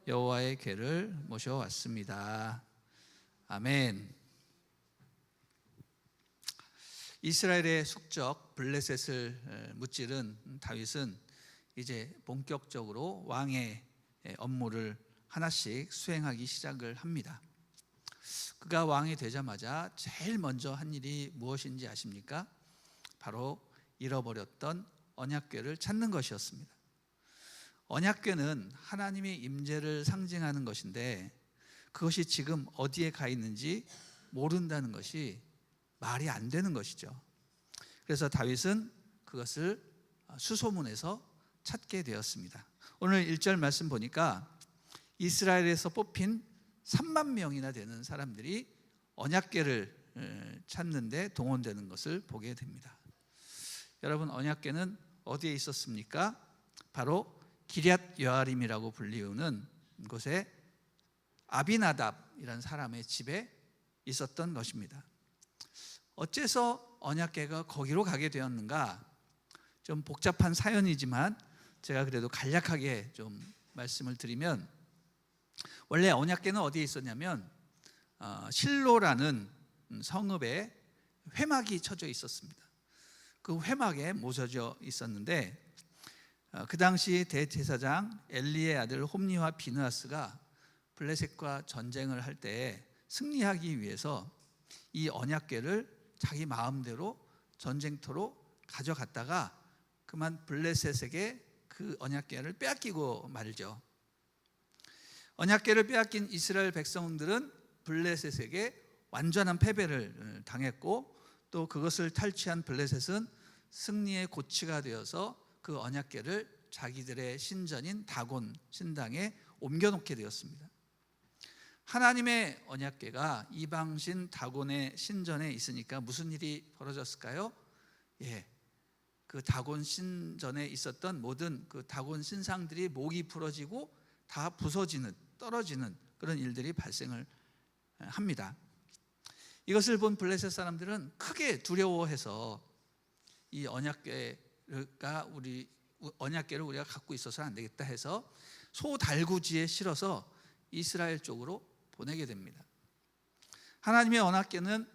여호와의 궤를 모셔왔습니다. 아멘. 이스라엘의 숙적 블레셋을 무찌른 다윗은 이제 본격적으로 왕의 업무를 하나씩 수행하기 시작을 합니다. 그가 왕이 되자마자 제일 먼저 한 일이 무엇인지 아십니까? 바로 잃어버렸던 언약궤를 찾는 것이었습니다. 언약궤는 하나님의 임재를 상징하는 것인데 그것이 지금 어디에 가 있는지 모른다는 것이 말이 안 되는 것이죠. 그래서 다윗은 그것을 수소문해서 찾게 되었습니다. 오늘 1절 말씀 보니까 이스라엘에서 뽑힌 3만 명이나 되는 사람들이 언약궤를 찾는데 동원되는 것을 보게 됩니다. 여러분, 언약궤는 어디에 있었습니까? 바로 기럇 여아림이라고 불리우는 곳에 아비나답이라는 사람의 집에 있었던 것입니다. 어째서 언약궤가 거기로 가게 되었는가? 좀 복잡한 사연이지만 제가 그래도 간략하게 좀 말씀을 드리면, 원래 언약궤는 어디에 있었냐면 실로라는 성읍에 회막이 쳐져 있었습니다. 그 회막에 모서져 있었는데 그 당시 대제사장 엘리의 아들 홈니와 비느하스가 블레셋과 전쟁을 할 때 승리하기 위해서 이 언약궤를 자기 마음대로 전쟁터로 가져갔다가 그만 블레셋에게 그 언약궤를 빼앗기고 말죠. 언약궤를 빼앗긴 이스라엘 백성들은 블레셋에게 완전한 패배를 당했고, 또 그것을 탈취한 블레셋은 승리의 고치가 되어서 그 언약궤를 자기들의 신전인 다곤 신당에 옮겨놓게 되었습니다. 하나님의 언약궤가 이방신 다곤의 신전에 있으니까 무슨 일이 벌어졌을까요? 그 다곤 신전에 있었던 모든 그 다곤 신상들이 목이 부러지고 다 부서지는, 떨어지는 그런 일들이 발생을 합니다. 이것을 본 블레셋 사람들은 크게 두려워해서 이 언약궤를 우리가 갖고 있어서 안 되겠다 해서 소 달구지에 실어서 이스라엘 쪽으로 보내게 됩니다. 하나님의 언약궤는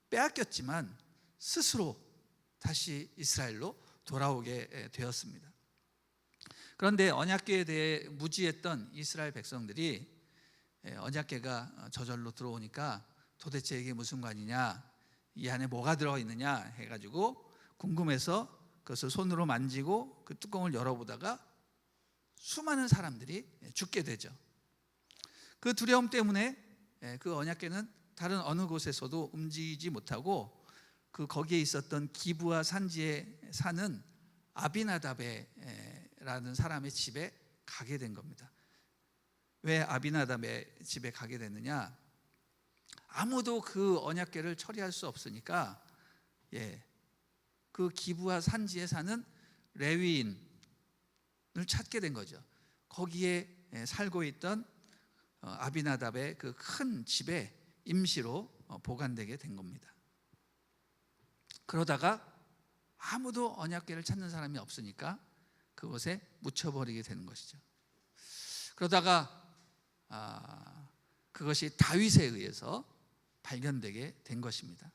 빼앗겼지만 스스로 다시 이스라엘로 돌아오게 되었습니다. 그런데 언약궤에 대해 무지했던 이스라엘 백성들이 언약궤가 저절로 들어오니까 도대체 이게 무슨 관이냐, 이 안에 뭐가 들어있느냐 해가지고 궁금해서 그것을 손으로 만지고 그 뚜껑을 열어보다가 수많은 사람들이 죽게 되죠. 그 두려움 때문에 그 언약궤는 다른 어느 곳에서도 움직이지 못하고 그 거기에 있었던 기브아 산지에 사는 아비나답이라는 사람의 집에 가게 된 겁니다. 왜 아비나답의 집에 가게 됐느냐? 아무도 그 언약궤를 처리할 수 없으니까 그 기브아 산지에 사는 레위인을 찾게 된 거죠. 거기에 살고 있던 아비나답의 그 큰 집에 임시로 보관되게 된 겁니다. 그러다가 아무도 언약궤를 찾는 사람이 없으니까 그곳에 묻혀버리게 되는 것이죠. 그러다가 그것이 다윗에 의해서 발견되게 된 것입니다.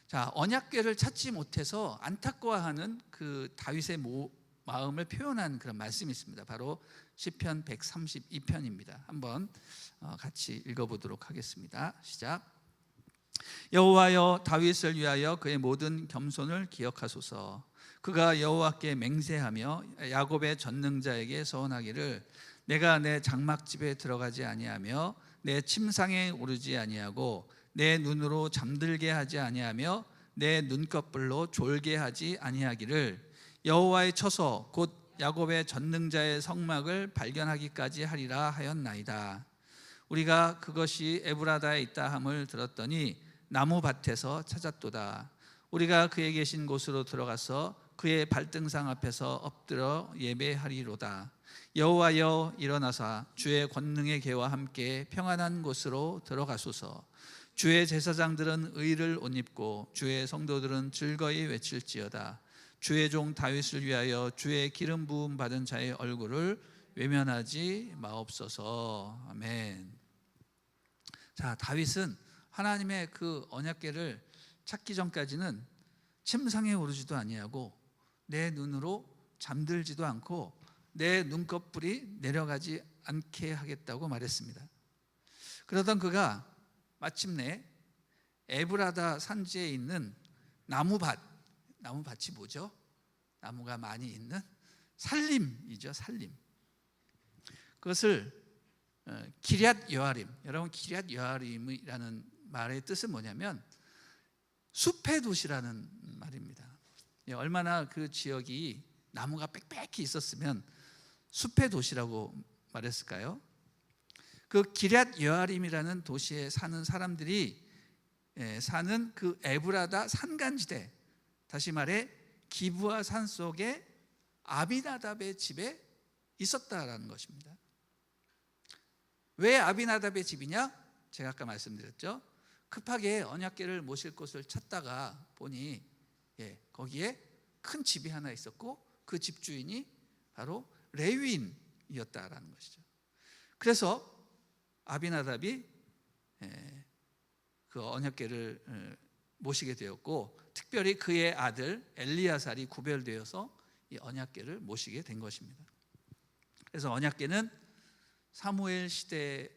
자, 언약궤를 찾지 못해서 안타까워하는 그 다윗의 마음을 표현한 그런 말씀이 있습니다. 바로 시편 132편입니다. 한번 같이 읽어보도록 하겠습니다. 시작. 여호와여, 다윗을 위하여 그의 모든 겸손을 기억하소서. 그가 여호와께 맹세하며 야곱의 전능자에게 서원하기를 내가 내 장막집에 들어가지 아니하며 내 침상에 오르지 아니하고 내 눈으로 잠들게 하지 아니하며 내 눈꺼풀로 졸게 하지 아니하기를 여호와의 처소 곧 야곱의 전능자의 성막을 발견하기까지 하리라 하였나이다. 우리가 그것이 에브라다에 있다 함을 들었더니 나무밭에서 찾았도다. 우리가 그의 계신 곳으로 들어가서 그의 발등상 앞에서 엎드려 예배하리로다. 여호와여, 일어나사 주의 권능의 궤와 함께 평안한 곳으로 들어가소서. 주의 제사장들은 의를 옷 입고 주의 성도들은 즐거이 외칠지어다. 주의 종 다윗을 위하여 주의 기름 부음 받은 자의 얼굴을 외면하지 마옵소서. 아멘. 자, 다윗은 하나님의 그 언약궤를 찾기 전까지는 침상에 오르지도 아니하고 내 눈으로 잠들지도 않고 내 눈꺼풀이 내려가지 않게 하겠다고 말했습니다. 그러던 그가 마침내 에브라다 산지에 있는 나무밭이 뭐죠? 나무가 많이 있는 살림이죠. 살림. 그것을 기럇 여아림. 여러분, 기럇 여아림이라는 말의 뜻은 뭐냐면 숲의 도시라는 말입니다. 얼마나 그 지역이 나무가 빽빽히 있었으면 숲의 도시라고 말했을까요? 그 기럇 여아림이라는 도시에 사는 사람들이 사는 그 에브라다 산간지대, 다시 말해 기브아 산 속에 아비나답의 집에 있었다라는 것입니다. 왜 아비나답의 집이냐? 제가 아까 말씀드렸죠. 급하게 언약궤를 모실 곳을 찾다가 보니 거기에 큰 집이 하나 있었고 그 집주인이 바로 레위인이었다라는 것이죠. 그래서 아비나답이 그 언약궤를 모시게 되었고, 특별히 그의 아들 엘리야살이 구별되어서 이 언약궤를 모시게 된 것입니다. 그래서 언약궤는 사무엘 시대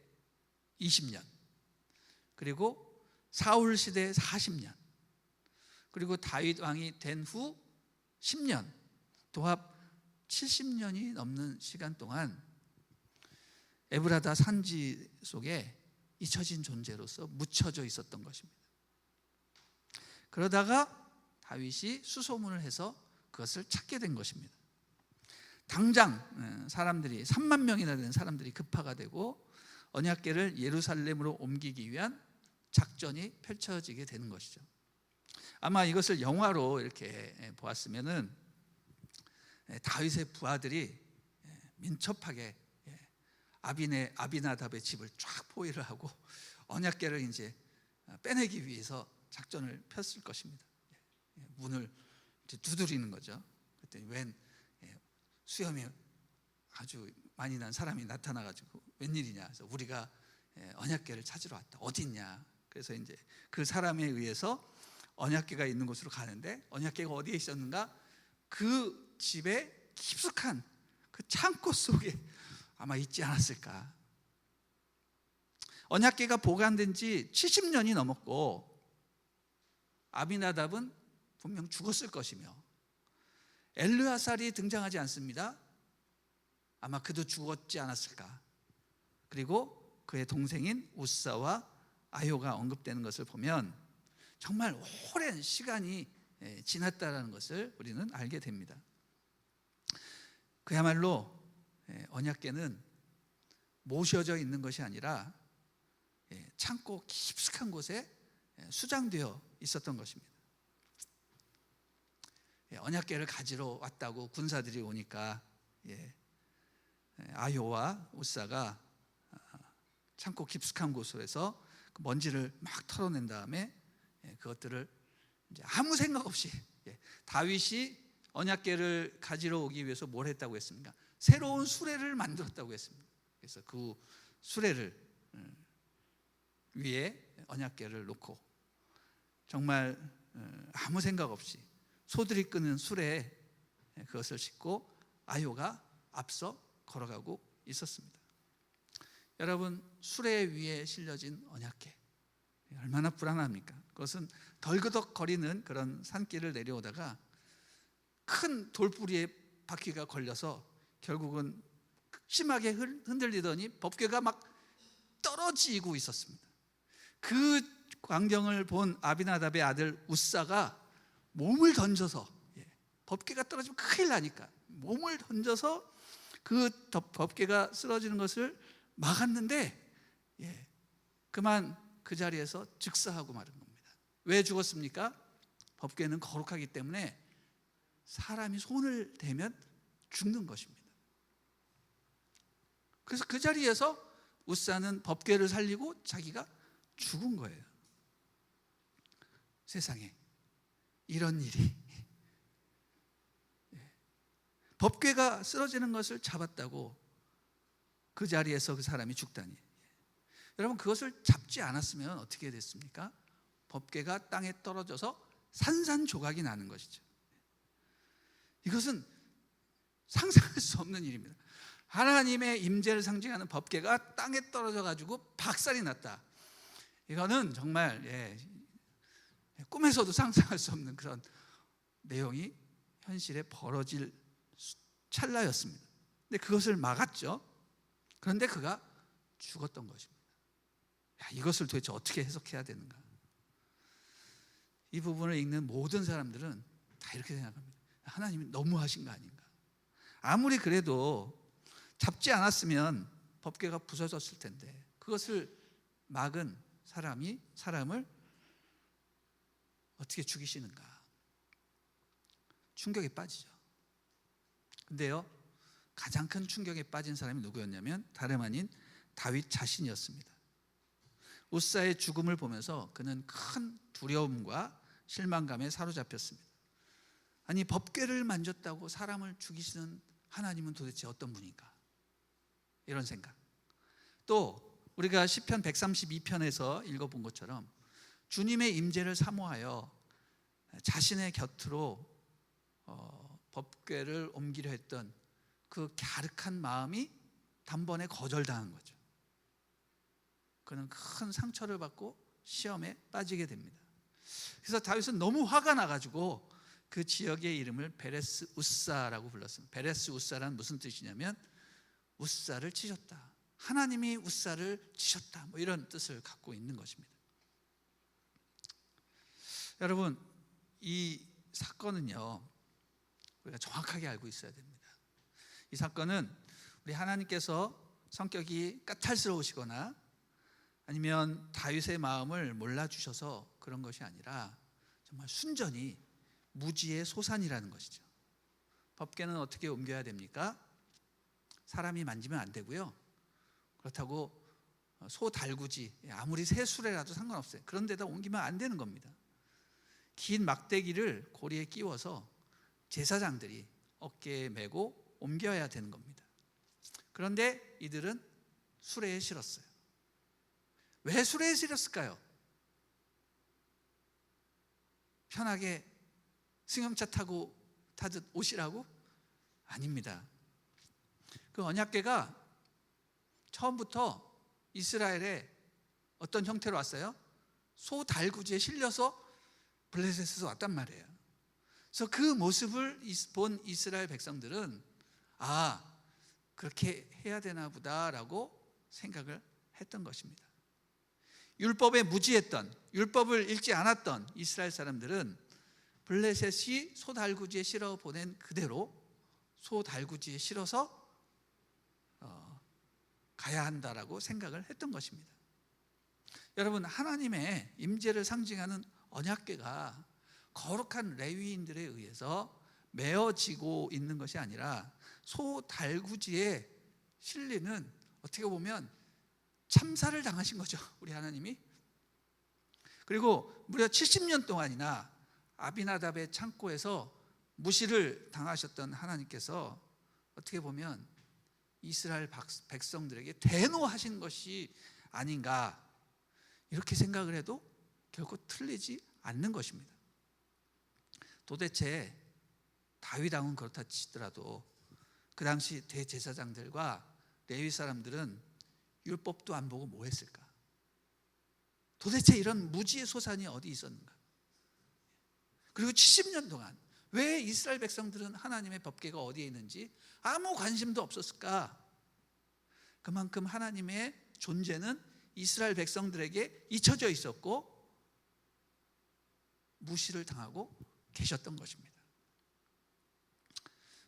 20년, 그리고 사울 시대 40년, 그리고 다윗 왕이 된 후 10년, 도합 70년이 넘는 시간 동안 에브라다 산지 속에 잊혀진 존재로서 묻혀져 있었던 것입니다. 그러다가 다윗이 수소문을 해서 그것을 찾게 된 것입니다. 당장 사람들이 3만 명이나 되는 사람들이 급파가 되고 언약궤를 예루살렘으로 옮기기 위한 작전이 펼쳐지게 되는 것이죠. 아마 이것을 영화로 이렇게 보았으면은 다윗의 부하들이 민첩하게 아비나답의 집을 쫙 포위를 하고 언약궤를 이제 빼내기 위해서 작전을 폈을 것입니다. 문을 이제 두드리는 거죠. 그랬더니 웬 수염이 아주 많이 난 사람이 나타나가지고 웬일이냐? 그래서 우리가 언약궤를 찾으러 왔다. 어디 있냐? 그래서 이제 그 사람에 의해서 언약궤가 있는 곳으로 가는데, 언약궤가 어디에 있었는가? 그 집에 깊숙한 그 창고 속에 아마 있지 않았을까. 언약궤가 보관된 지 70년이 넘었고 아비나답은 분명 죽었을 것이며 엘르아살이 등장하지 않습니다. 아마 그도 죽었지 않았을까. 그리고 그의 동생인 우사와 아효가 언급되는 것을 보면 정말 오랜 시간이 지났다는 것을 우리는 알게 됩니다. 그야말로 언약궤는 모셔져 있는 것이 아니라 창고 깊숙한 곳에 수장되어 있었던 것입니다. 언약궤를 가지러 왔다고 군사들이 오니까 아효와 우사가 창고 깊숙한 곳에서 그 먼지를 막 털어낸 다음에 그것들을 이제 아무 생각 없이 다윗이 언약궤를 가지러 오기 위해서 뭘 했다고 했습니까? 새로운 수레를 만들었다고 했습니다. 그래서 그 수레를 위에 언약궤를 놓고 정말 아무 생각 없이 소들이 끄는 수레에 그것을 싣고 아효가 앞서 걸어가고 있었습니다. 여러분, 수레 위에 실려진 언약궤 얼마나 불안합니까? 그것은 덜그덕거리는 그런 산길을 내려오다가 큰 돌뿌리에 바퀴가 걸려서 결국은 심하게 흔들리더니 법궤가 막 떨어지고 있었습니다. 그 광경을 본 아비나답의 아들 우사가 몸을 던져서, 법궤가 떨어지면 큰일 나니까 몸을 던져서 그 법궤가 쓰러지는 것을 막았는데 그만 그 자리에서 즉사하고 마른 겁니다. 왜 죽었습니까? 법궤는 거룩하기 때문에 사람이 손을 대면 죽는 것입니다. 그래서 그 자리에서 우사는 법궤를 살리고 자기가 죽은 거예요. 세상에 이런 일이. 법궤가 쓰러지는 것을 잡았다고 그 자리에서 그 사람이 죽다니. 여러분, 그것을 잡지 않았으면 어떻게 됐습니까? 법궤가 땅에 떨어져서 산산조각이 나는 것이죠. 이것은 상상할 수 없는 일입니다. 하나님의 임재를 상징하는 법궤가 땅에 떨어져 가지고 박살이 났다. 이거는 정말 꿈에서도 상상할 수 없는 그런 내용이 현실에 벌어질 찰나였습니다. 근데 그것을 막았죠. 그런데 그가 죽었던 것입니다. 이것을 도대체 어떻게 해석해야 되는가? 이 부분을 읽는 모든 사람들은 다 이렇게 생각합니다. 하나님이 너무하신 거 아닌가? 아무리 그래도 잡지 않았으면 법궤가 부서졌을 텐데 그것을 막은 사람이 사람을 어떻게 죽이시는가? 충격에 빠지죠. 근데요, 가장 큰 충격에 빠진 사람이 누구였냐면 다름 아닌 다윗 자신이었습니다. 우사의 죽음을 보면서 그는 큰 두려움과 실망감에 사로잡혔습니다. 아니, 법궤를 만졌다고 사람을 죽이시는 하나님은 도대체 어떤 분인가? 이런 생각. 또 우리가 시편 132편에서 읽어본 것처럼 주님의 임재를 사모하여 자신의 곁으로 법궤를 옮기려 했던 그 갸륵한 마음이 단번에 거절당한 거죠. 그는 큰 상처를 받고 시험에 빠지게 됩니다. 그래서 다윗은 너무 화가 나가지고 그 지역의 이름을 베레스 우사라고 불렀습니다. 베레스 우사란 무슨 뜻이냐면 우사를 치셨다, 하나님이 우사를 치셨다, 뭐 이런 뜻을 갖고 있는 것입니다. 여러분, 이 사건은요, 우리가 정확하게 알고 있어야 됩니다. 이 사건은 우리 하나님께서 성격이 까탈스러우시거나 아니면 다윗의 마음을 몰라주셔서 그런 것이 아니라 정말 순전히 무지의 소산이라는 것이죠. 법궤는 어떻게 옮겨야 됩니까? 사람이 만지면 안 되고요. 그렇다고 소 달구지, 아무리 새 수레라도 상관없어요. 그런 데다 옮기면 안 되는 겁니다. 긴 막대기를 고리에 끼워서 제사장들이 어깨에 메고 옮겨야 되는 겁니다. 그런데 이들은 수레에 실었어요. 왜 수레에 실었을까요? 편하게 승용차 타고 타듯 오시라고? 아닙니다. 그 언약궤가 처음부터 이스라엘에 어떤 형태로 왔어요? 소 달구지에 실려서 블레셋에서 왔단 말이에요. 그래서 그 모습을 본 이스라엘 백성들은 그렇게 해야 되나 보다라고 생각을 했던 것입니다. 율법에 무지했던, 율법을 읽지 않았던 이스라엘 사람들은 블레셋이 소 달구지에 실어 보낸 그대로 소 달구지에 실어서 가야 한다라고 생각을 했던 것입니다. 여러분, 하나님의 임재를 상징하는 언약궤가 거룩한 레위인들에 의해서 메어지고 있는 것이 아니라 소 달구지에 실리는, 어떻게 보면 참사를 당하신 거죠, 우리 하나님이. 그리고 무려 70년 동안이나 아비나답의 창고에서 무시를 당하셨던 하나님께서 어떻게 보면 이스라엘 백성들에게 대노하신 것이 아닌가, 이렇게 생각을 해도 결코 틀리지 않는 것입니다. 도대체 다윗 왕은 그렇다 치더라도 그 당시 대제사장들과 레위 사람들은 율법도 안 보고 뭐 했을까? 도대체 이런 무지의 소산이 어디 있었는가? 그리고 70년 동안 왜 이스라엘 백성들은 하나님의 법궤가 어디에 있는지 아무 관심도 없었을까? 그만큼 하나님의 존재는 이스라엘 백성들에게 잊혀져 있었고 무시를 당하고 계셨던 것입니다.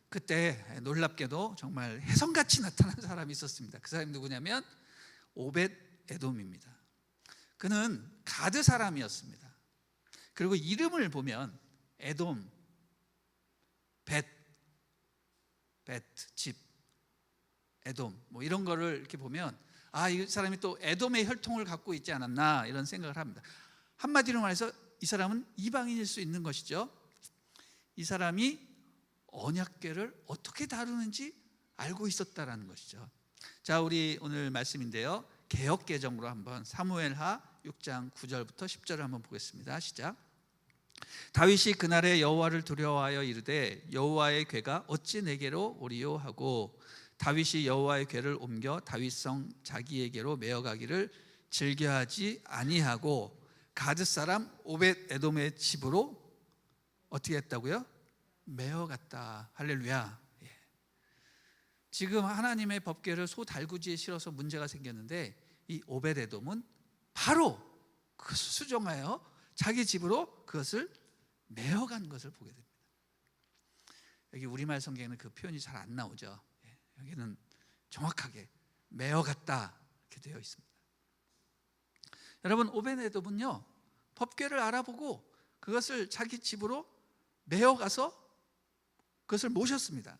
그때 놀랍게도 정말 혜성같이 나타난 사람이 있었습니다. 그 사람이 누구냐면 오벳 에돔입니다. 그는 가드 사람이었습니다. 그리고 이름을 보면 에돔, 벳, 집, 에돔, 뭐 이런 거를 이렇게 보면 이 사람이 또 에돔의 혈통을 갖고 있지 않았나, 이런 생각을 합니다. 한마디로 말해서 이 사람은 이방인일 수 있는 것이죠. 이 사람이 언약궤를 어떻게 다루는지 알고 있었다라는 것이죠. 자, 자, 우리 오늘 말씀인데요, 개역 개정으로 한번 사무엘하 6장 9절부터 10절을 한번 보겠습니다. 시작. 다윗이 그날에 여호와를 두려워하여 이르되 여호와의 궤가 어찌 내게로 오리요 하고 다윗이 여호와의 궤를 옮겨 다윗성 자기에게로 메어가기를 즐겨하지 아니하고 가드 사람 오벳 에돔의 집으로 어떻게 했다고요? 메어갔다. 할렐루야. 예. 지금 하나님의 법궤를 소 달구지에 실어서 문제가 생겼는데 이 오벳 에돔은 바로 그것을 수정하여 자기 집으로 그것을 메어간 것을 보게 됩니다. 여기 우리말 성경에는 그 표현이 잘 안 나오죠. 여기는 정확하게 메어갔다 이렇게 되어 있습니다. 여러분, 오벳 에돔은요, 법궤를 알아보고 그것을 자기 집으로 메어가서 그것을 모셨습니다.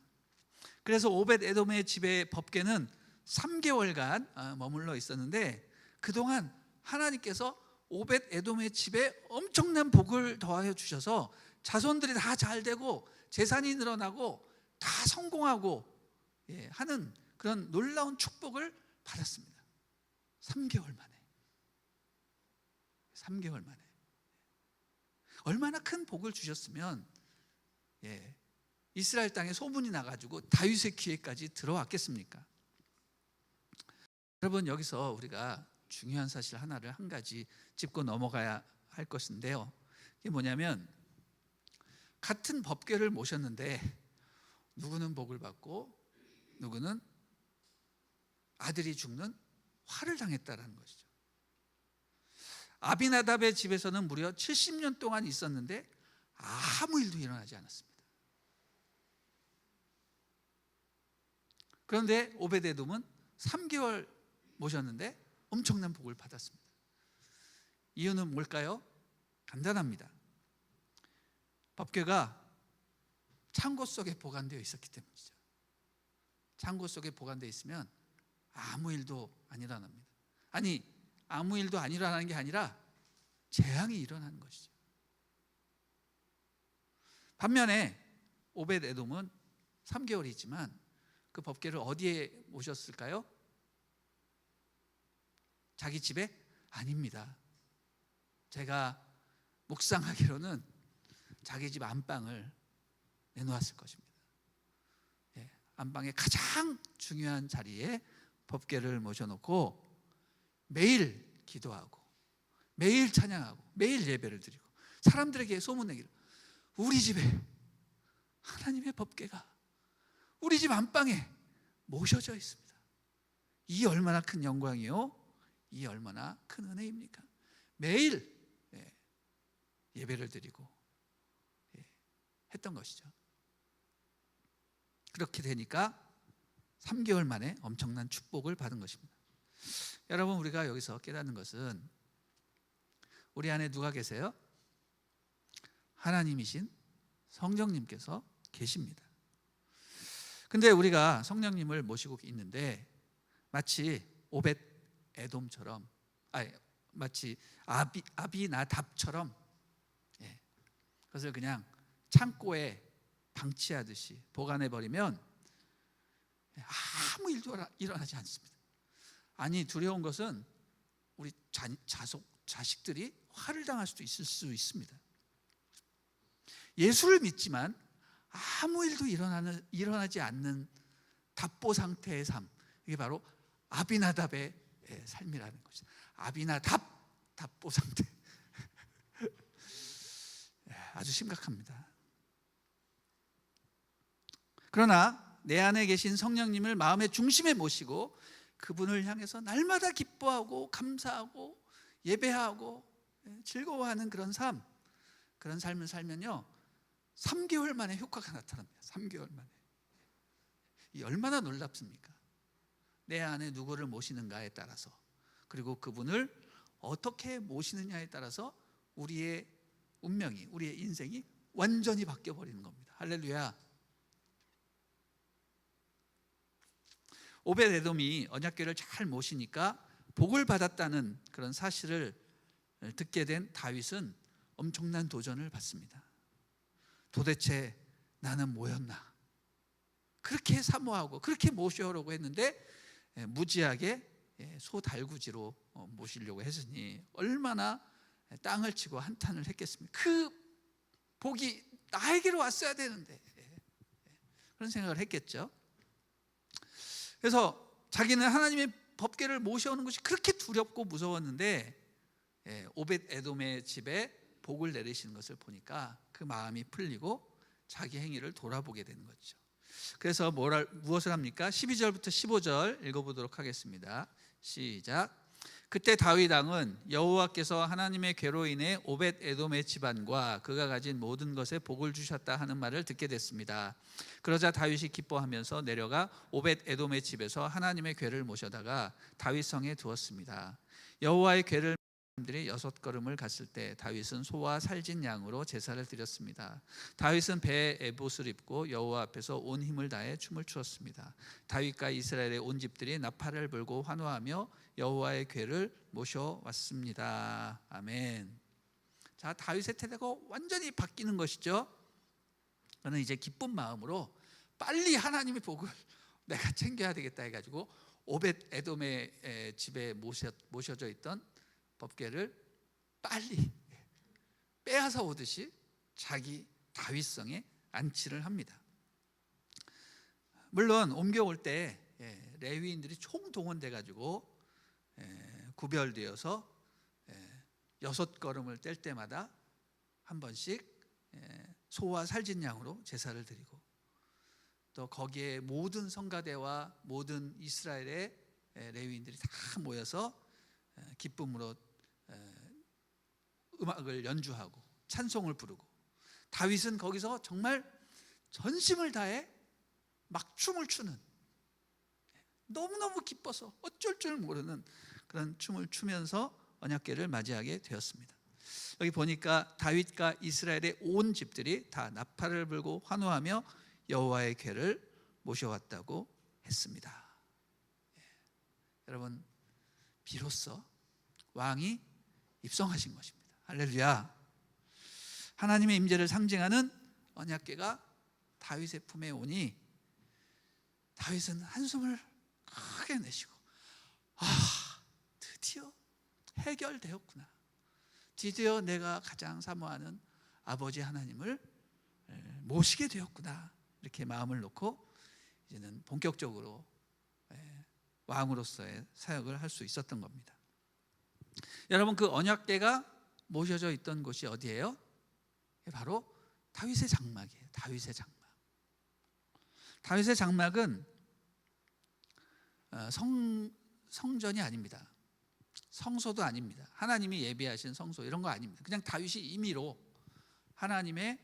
그래서 오벳 에돔의 집의 법궤는 3개월간 머물러 있었는데 그동안 하나님께서 오벳 에돔의 집에 엄청난 복을 더하여 주셔서 자손들이 다 잘되고 재산이 늘어나고 다 성공하고 하는 그런 놀라운 축복을 받았습니다. 3개월 만에. 3개월 만에. 얼마나 큰 복을 주셨으면 이스라엘 땅에 소문이 나가지고 다윗의 귀에까지 들어왔겠습니까? 여러분, 여기서 우리가 중요한 사실 하나를 한 가지 짚고 넘어가야 할 것인데요, 이게 뭐냐면 같은 법궤를 모셨는데 누구는 복을 받고 누구는 아들이 죽는 화를 당했다라는 것이죠. 아비나답의 집에서는 무려 70년 동안 있었는데 아무 일도 일어나지 않았습니다. 그런데 오벳 에돔은 3개월 모셨는데 엄청난 복을 받았습니다. 이유는 뭘까요? 간단합니다. 법궤가 창고 속에 보관되어 있었기 때문이죠. 창고 속에 보관되어 있으면 아무 일도 안 일어납니다. 아니, 아무 일도 안 일어나는 게 아니라 재앙이 일어나는 것이죠. 반면에 오벳 에돔은 3개월이지만 그 법궤를 어디에 모셨을까요? 자기 집에? 아닙니다. 제가 묵상하기로는 자기 집 안방을 내놓았을 것입니다. 안방의 가장 중요한 자리에 법궤를 모셔놓고 매일 기도하고 매일 찬양하고 매일 예배를 드리고 사람들에게 소문내기를, 우리 집에 하나님의 법궤가 우리 집 안방에 모셔져 있습니다. 이 얼마나 큰 영광이요, 이 얼마나 큰 은혜입니까? 매일 예배를 드리고 했던 것이죠. 그렇게 되니까 3개월 만에 엄청난 축복을 받은 것입니다. 여러분, 우리가 여기서 깨닫는 것은 우리 안에 누가 계세요? 하나님이신 성령님께서 계십니다. 근데 우리가 성령님을 모시고 있는데 마치 오벳 에돔처럼, 마치 아비나답처럼 그것을 그냥 창고에 방치하듯이 보관해버리면 아무 일도 일어나지 않습니다. 아니, 두려운 것은 우리 자식들이 화를 당할 수도 있을 수 있습니다. 예수를 믿지만 아무 일도 일어나지 않는 답보 상태의 삶, 이게 바로 아비나답의 삶이라는 것이죠. 답보 상태. 아주 심각합니다. 그러나 내 안에 계신 성령님을 마음의 중심에 모시고 그분을 향해서 날마다 기뻐하고 감사하고 예배하고 즐거워하는 그런 삶을 살면요, 3개월 만에 효과가 나타납니다. 3개월 만에. 이 얼마나 놀랍습니까? 내 안에 누구를 모시는가에 따라서, 그리고 그분을 어떻게 모시느냐에 따라서 우리의 운명이, 우리의 인생이 완전히 바뀌어버리는 겁니다. 할렐루야. 오벳 에돔이 언약궤를 잘 모시니까 복을 받았다는 그런 사실을 듣게 된 다윗은 엄청난 도전을 받습니다. 도대체 나는 뭐였나? 그렇게 사모하고 그렇게 모셔오려고 했는데 무지하게 소 달구지로 모시려고 했으니 얼마나 땅을 치고 한탄을 했겠습니까? 그 복이 나에게로 왔어야 되는데, 그런 생각을 했겠죠. 그래서 자기는 하나님의 법궤를 모셔오는 것이 그렇게 두렵고 무서웠는데 오벳 에돔의 집에 복을 내리시는 것을 보니까 그 마음이 풀리고 자기 행위를 돌아보게 되는 거죠. 그래서 무엇을 합니까? 12절부터 15절 읽어보도록 하겠습니다. 시작. 그때 다윗 왕은 여호와께서 하나님의 괴로 인해 오벳 에돔의 집안과 그가 가진 모든 것에 복을 주셨다 하는 말을 듣게 됐습니다. 그러자 다윗이 기뻐하면서 내려가 오벳 에돔의 집에서 하나님의 궤를 모셔다가 다윗 성에 두었습니다. 여호와의 궤를 사람들이 6걸음을 갔을 때 다윗은 소와 살진 양으로 제사를 드렸습니다. 다윗은 배에 에봇을 입고 여호와 앞에서 온 힘을 다해 춤을 추었습니다. 다윗과 이스라엘의 온 집들이 나팔을 불고 환호하며 여호와의 궤를 모셔왔습니다. 아멘. 자, 다윗의 태도가 완전히 바뀌는 것이죠. 저는 이제 기쁜 마음으로 빨리 하나님의 복을 내가 챙겨야 되겠다 해가지고 오벳 에돔의 집에 모셔져 있던 법궤를 빨리 빼앗아 오듯이 자기 다윗성에 안치를 합니다. 물론 옮겨올 때 레위인들이 총동원돼 가지고 구별되어서 6걸음을 뗄 때마다 한 번씩 소와 살진 양으로 제사를 드리고, 또 거기에 모든 성가대와 모든 이스라엘의 레위인들이 다 모여서 기쁨으로 음악을 연주하고 찬송을 부르고, 다윗은 거기서 정말 전심을 다해 막 춤을 추는, 너무너무 기뻐서 어쩔 줄 모르는 그런 춤을 추면서 언약궤를 맞이하게 되었습니다. 여기 보니까 다윗과 이스라엘의 온 집들이 다 나팔을 불고 환호하며 여호와의 궤를 모셔왔다고 했습니다. 여러분, 비로소 왕이 입성하신 것입니다. 할렐루야. 하나님의 임재를 상징하는 언약궤가 다윗의 품에 오니 다윗은 한숨을 크게 내쉬고, 드디어 해결되었구나. 드디어 내가 가장 사모하는 아버지 하나님을 모시게 되었구나. 이렇게 마음을 놓고 이제는 본격적으로 왕으로서의 사역을 할 수 있었던 겁니다. 여러분, 그 언약궤가 모셔져 있던 곳이 어디예요? 바로 다윗의 장막이에요. 다윗의 장막. 다윗의 장막은 성전이 아닙니다. 성소도 아닙니다. 하나님이 예비하신 성소 이런 거 아닙니다. 그냥 다윗이 임의로 하나님의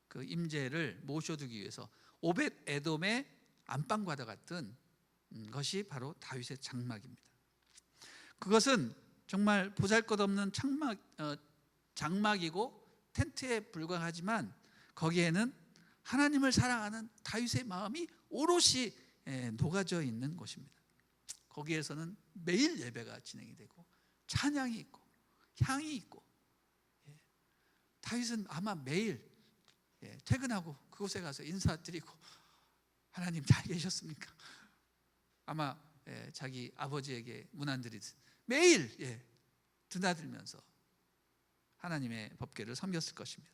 그 임재를 모셔두기 위해서 오벳 에돔의 안방과도 같은 것이 바로 다윗의 장막입니다. 그것은 정말 보잘것없는 장막이고 텐트에 불과하지만 거기에는 하나님을 사랑하는 다윗의 마음이 오롯이 녹아져 있는 곳입니다. 거기에서는 매일 예배가 진행이 되고 찬양이 있고 향이 있고, 다윗은 아마 매일 퇴근하고 그곳에 가서 인사드리고 하나님 잘 계셨습니까? 아마 자기 아버지에게 문안드리듯 매일 드나들면서 하나님의 법궤를 섬겼을 것입니다.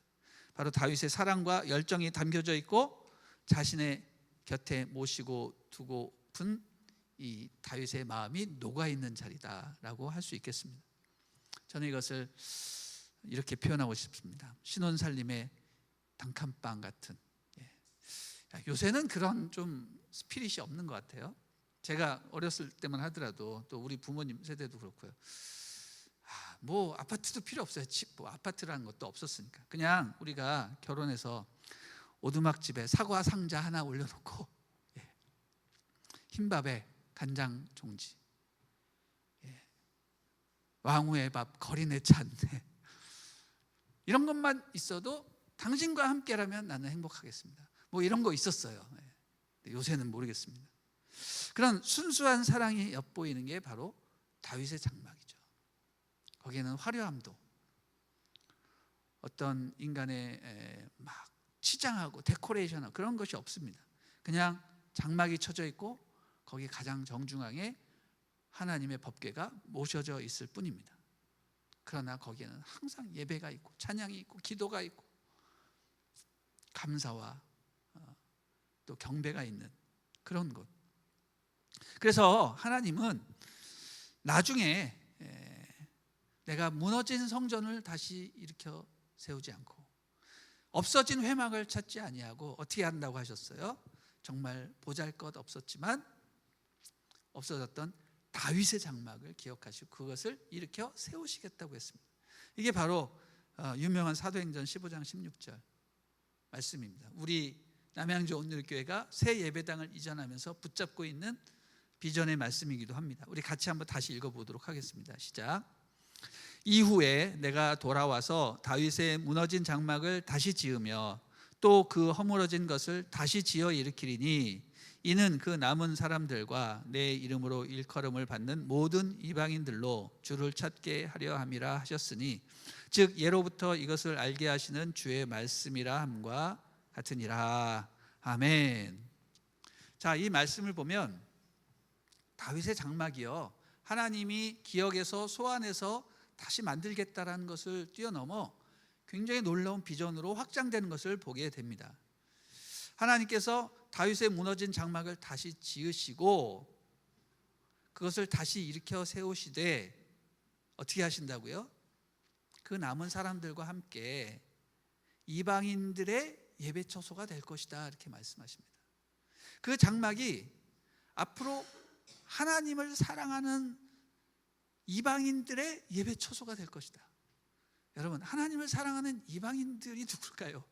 바로 다윗의 사랑과 열정이 담겨져 있고 자신의 곁에 모시고 두고픈 이 다윗의 마음이 녹아있는 자리다라고 할 수 있겠습니다. 저는 이것을 이렇게 표현하고 싶습니다. 신혼살림의 단칸방 같은. 요새는 그런 좀 스피릿이 없는 것 같아요. 제가 어렸을 때만 하더라도 또 우리 부모님 세대도 그렇고요. 뭐 아파트도 필요 없어요. 뭐 아파트라는 것도 없었으니까. 그냥 우리가 결혼해서 오두막집에 사과 상자 하나 올려놓고 흰밥에 간장 종지, 왕후의 밥, 거리내 찬, 이런 것만 있어도 당신과 함께라면 나는 행복하겠습니다. 뭐 이런 거 있었어요. 요새는 모르겠습니다. 그런 순수한 사랑이 엿보이는 게 바로 다윗의 장막이죠. 거기에는 화려함도, 어떤 인간의 막 치장하고 데코레이션하고 그런 것이 없습니다. 그냥 장막이 쳐져 있고 거기 가장 정중앙에 하나님의 법궤가 모셔져 있을 뿐입니다. 그러나 거기에는 항상 예배가 있고 찬양이 있고 기도가 있고 감사와 또 경배가 있는 그런 곳. 그래서 하나님은 나중에 내가 무너진 성전을 다시 일으켜 세우지 않고 없어진 회막을 찾지 아니하고 어떻게 한다고 하셨어요? 정말 보잘것 없었지만 없어졌던 다윗의 장막을 기억하시고 그것을 일으켜 세우시겠다고 했습니다. 이게 바로 유명한 사도행전 15장 16절 말씀입니다. 우리 남양주 온누리교회가 새 예배당을 이전하면서 붙잡고 있는 비전의 말씀이기도 합니다. 우리 같이 한번 다시 읽어보도록 하겠습니다. 시작. 이후에 내가 돌아와서 다윗의 무너진 장막을 다시 지으며 또 그 허물어진 것을 다시 지어 일으키리니 이는 그 남은 사람들과 내 이름으로 일컬음을 받는 모든 이방인들로 주를 찾게 하려 함이라 하셨으니 즉 예로부터 이것을 알게 하시는 주의 말씀이라 함과 같으니라. 아멘. 자, 이 말씀을 보면 다윗의 장막이요, 하나님이 기억에서 소환해서 다시 만들겠다라는 것을 뛰어넘어 굉장히 놀라운 비전으로 확장되는 것을 보게 됩니다. 하나님께서 다윗의 무너진 장막을 다시 지으시고 그것을 다시 일으켜 세우시되 어떻게 하신다고요? 그 남은 사람들과 함께 이방인들의 예배 처소가 될 것이다, 이렇게 말씀하십니다. 그 장막이 앞으로 하나님을 사랑하는 이방인들의 예배 처소가 될 것이다. 여러분, 하나님을 사랑하는 이방인들이 누굴까요?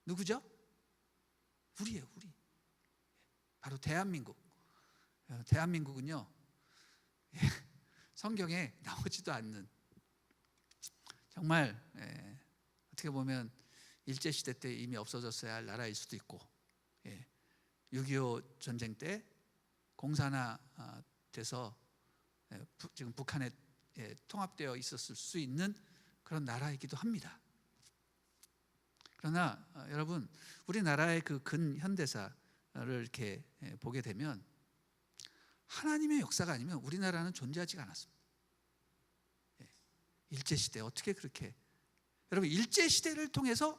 누구죠? 우리예요, 우리. 바로 대한민국. 대한민국은요, 성경에 나오지도 않는, 정말 어떻게 보면 일제시대 때 이미 없어졌어야 할 나라일 수도 있고, 6.25 전쟁 때 공산화 돼서 지금 북한에 통합되어 있었을 수 있는 그런 나라이기도 합니다. 그러나 여러분, 우리나라의 그 근현대사를 이렇게 보게 되면 하나님의 역사가 아니면 우리나라는 존재하지가 않았습니다. 일제시대 어떻게 그렇게, 여러분, 일제시대를 통해서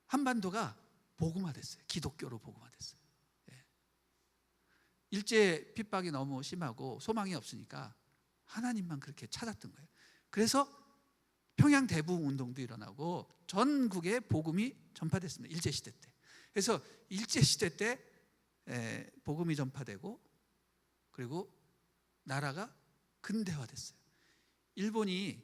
한반도가 복음화됐어요. 기독교로 복음화됐어요. 일제 핍박이 너무 심하고 소망이 없으니까 하나님만 그렇게 찾았던 거예요. 그래서 평양 대부흥 운동도 일어나고 전국에 복음이 전파됐습니다. 일제시대 때. 그래서 일제시대 때 복음이 전파되고 그리고 나라가 근대화됐어요. 일본이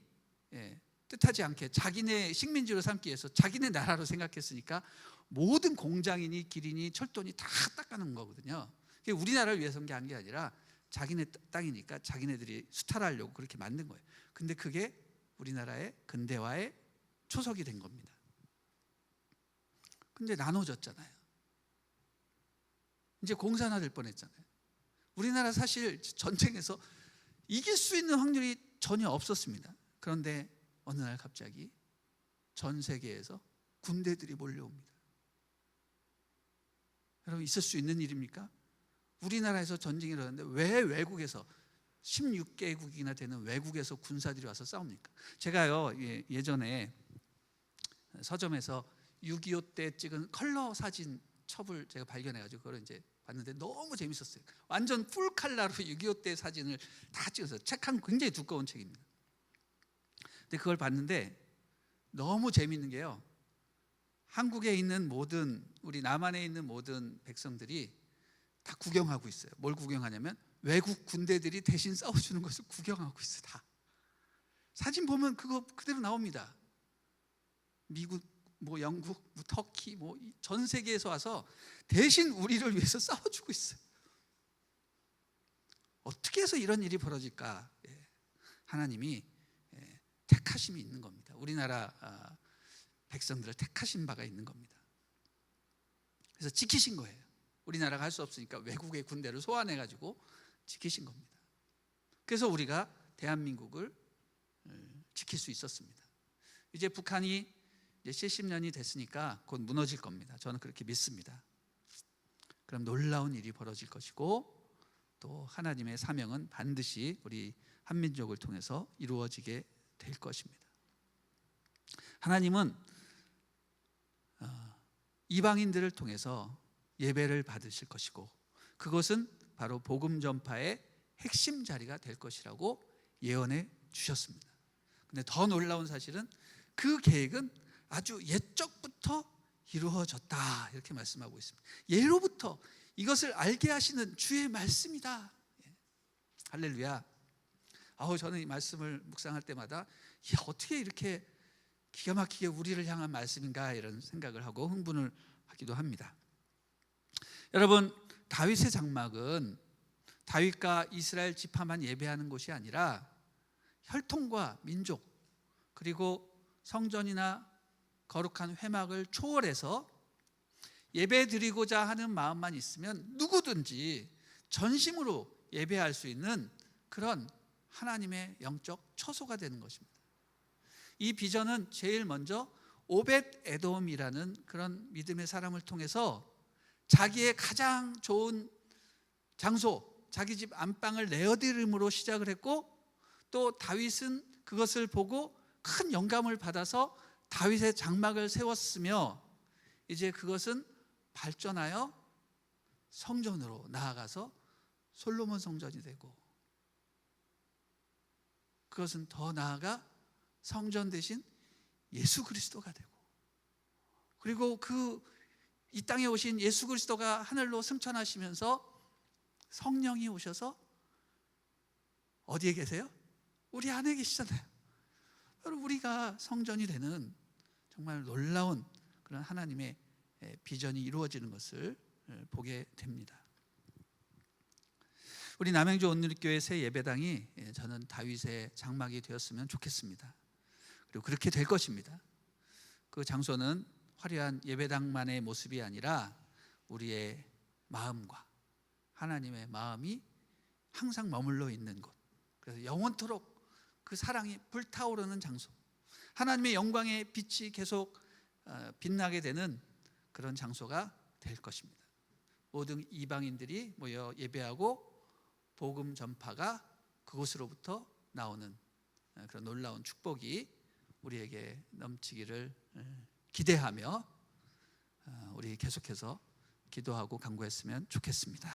뜻하지 않게 자기네 식민지로 삼기 위해서 자기네 나라로 생각했으니까 모든 공장이니 길이니 철도니 다 닦아놓은 거거든요. 우리나라를 위해서 한 게 아니라 자기네 땅이니까 자기네들이 수탈하려고 그렇게 만든 거예요. 근데 그게 우리나라의 근대화의 초석이 된 겁니다. 근데 나눠졌잖아요. 이제 공산화될 뻔했잖아요. 우리나라 사실 전쟁에서 이길 수 있는 확률이 전혀 없었습니다. 그런데 어느 날 갑자기 전 세계에서 군대들이 몰려옵니다. 여러분, 있을 수 있는 일입니까? 우리나라에서 전쟁이 일어났는데 왜 외국에서 16개국이나 되는 외국에서 군사들이 와서 싸웁니까? 제가요, 예전에 서점에서 6.25 때 찍은 컬러 사진 첩을 제가 발견해가지고 그걸 이제 봤는데 너무 재밌었어요. 완전 풀 칼라로 6.25 때 사진을 다 찍어서, 책 한 굉장히 두꺼운 책입니다. 근데 그걸 봤는데 너무 재밌는 게요, 한국에 있는 모든, 우리 남한에 있는 모든 백성들이 다 구경하고 있어요. 뭘 구경하냐면 외국 군대들이 대신 싸워주는 것을 구경하고 있어요. 다 사진 보면 그거 그대로 나옵니다. 미국, 뭐 영국, 뭐 터키, 뭐 전 세계에서 와서 대신 우리를 위해서 싸워주고 있어요. 어떻게 해서 이런 일이 벌어질까? 하나님이 택하심이 있는 겁니다. 우리나라 백성들을 택하신 바가 있는 겁니다. 그래서 지키신 거예요. 우리나라가 할 수 없으니까 외국의 군대를 소환해가지고 지키신 겁니다. 그래서 우리가 대한민국을 지킬 수 있었습니다. 이제 북한이 이제 70년이 됐으니까 곧 무너질 겁니다. 저는 그렇게 믿습니다. 그럼 놀라운 일이 벌어질 것이고, 또 하나님의 사명은 반드시 우리 한민족을 통해서 이루어지게 될 것입니다. 하나님은 이방인들을 통해서 예배를 받으실 것이고, 그것은 바로 복음 전파의 핵심 자리가 될 것이라고 예언해 주셨습니다. 근데 더 놀라운 사실은 그 계획은 아주 옛적부터 이루어졌다, 이렇게 말씀하고 있습니다. 예로부터 이것을 알게 하시는 주의 말씀이다. 할렐루야. 저는 이 말씀을 묵상할 때마다 어떻게 이렇게 기가 막히게 우리를 향한 말씀인가, 이런 생각을 하고 흥분을 하기도 합니다. 여러분, 다윗의 장막은 다윗과 이스라엘 지파만 예배하는 곳이 아니라 혈통과 민족, 그리고 성전이나 거룩한 회막을 초월해서 예배 드리고자 하는 마음만 있으면 누구든지 전심으로 예배할 수 있는 그런 하나님의 영적 처소가 되는 것입니다. 이 비전은 제일 먼저 오벳 에돔이라는 그런 믿음의 사람을 통해서 자기의 가장 좋은 장소, 자기 집 안방을 내어드림으로 시작을 했고, 또 다윗은 그것을 보고 큰 영감을 받아서 다윗의 장막을 세웠으며, 이제 그것은 발전하여 성전으로 나아가서 솔로몬 성전이 되고, 그것은 더 나아가 성전 대신 예수 그리스도가 되고, 그리고 이 땅에 오신 예수 그리스도가 하늘로 승천하시면서 성령이 오셔서 어디에 계세요? 우리 안에 계시잖아요. 여러분, 우리가 성전이 되는 정말 놀라운 그런 하나님의 비전이 이루어지는 것을 보게 됩니다. 우리 남양주 온누리교회 새 예배당이 저는 다윗의 장막이 되었으면 좋겠습니다. 그리고 그렇게 될 것입니다. 그 장소는 화려한 예배당만의 모습이 아니라 우리의 마음과 하나님의 마음이 항상 머물러 있는 곳, 그래서 영원토록 그 사랑이 불타오르는 장소, 하나님의 영광의 빛이 계속 빛나게 되는 그런 장소가 될 것입니다. 모든 이방인들이 모여 예배하고 복음 전파가 그곳으로부터 나오는 그런 놀라운 축복이 우리에게 넘치기를 기대하며 우리 계속해서 기도하고 간구했으면 좋겠습니다.